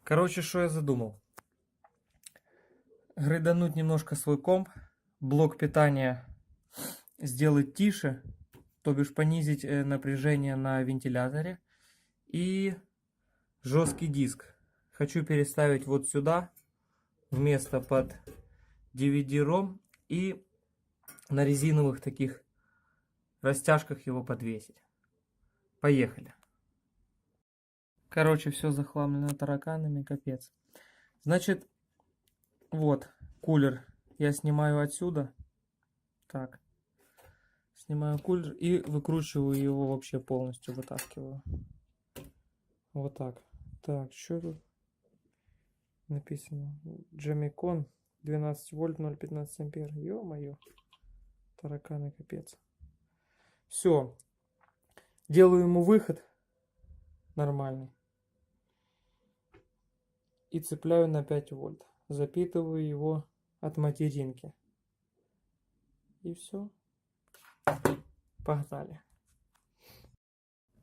Короче, что я задумал? Грейдануть немножко свой комп, блок питания сделать тише, то бишь понизить напряжение на вентиляторе, и жесткий диск хочу переставить вот сюда, вместо под DVD-ROM, и на резиновых таких растяжках его подвесить. Поехали. Короче, все захламлено тараканами, капец. Значит, вот кулер я снимаю отсюда. Так. Снимаю кулер и выкручиваю его вообще полностью, вытаскиваю. Вот так. Так, что тут написано? Jamicon 12 вольт 0,15 ампер. Ё-моё. Тараканы, капец. Все. Делаю ему выход нормальный. И цепляю на 5 вольт. Запитываю его от материнки. И все. Погнали.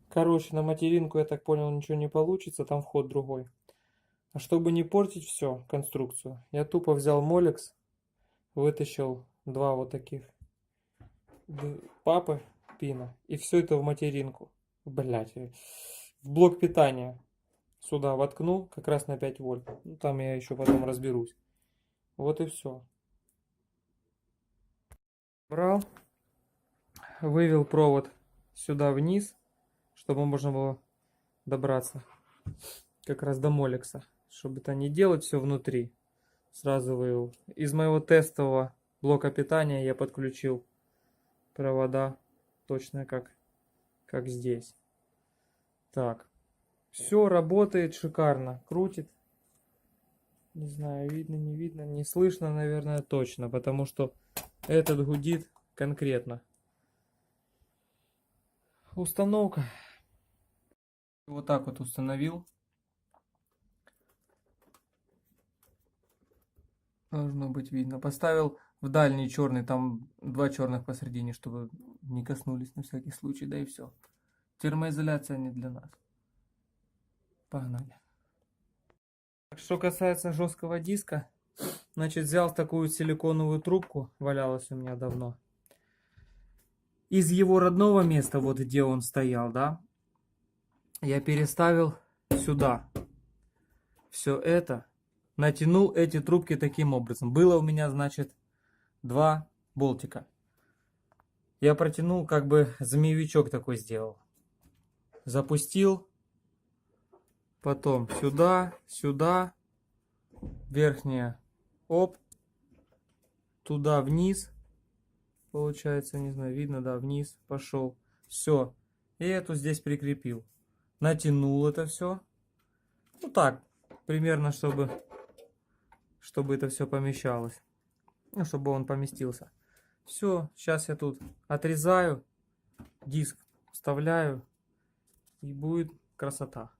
Короче, на материнку, я так понял, ничего не получится, там вход другой. А чтобы не портить все, конструкцию, я тупо взял молекс, вытащил два вот таких папы пина, и все это в материнку. Блять, в блок питания сюда воткнул, как раз на 5 вольт. Ну, там я еще потом разберусь. Вот и все. Брал, вывел провод сюда вниз, чтобы можно было добраться как раз до молекса. Чтобы это не делать все внутри, сразу вывел. Из моего тестового блока питания я подключил провода точно как здесь. Так, все работает шикарно, крутит. Не знаю, видно, не видно, не слышно, наверное, точно, потому что этот гудит конкретно. Установка. Вот так вот установил. Должно быть видно. Поставил в дальний черный, там два черных посередине, чтобы не коснулись на всякий случай, да и все. Термоизоляция не для нас. Погнали. Что касается жесткого диска, значит, взял такую силиконовую трубку, валялась у меня давно. Из его родного места, вот где он стоял, да, я переставил сюда все это. Натянул эти трубки таким образом. Было у меня, значит, два болтика. Я протянул, как бы змеевичок такой сделал. Запустил. Потом сюда, сюда. Верхняя. Оп. Туда вниз. Получается, не знаю, видно, да, вниз пошел. Все. И эту здесь прикрепил. Натянул это все. Ну так, примерно, чтобы это все помещалось. Ну, чтобы он поместился. Все, сейчас я тут отрезаю, диск вставляю, и будет красота.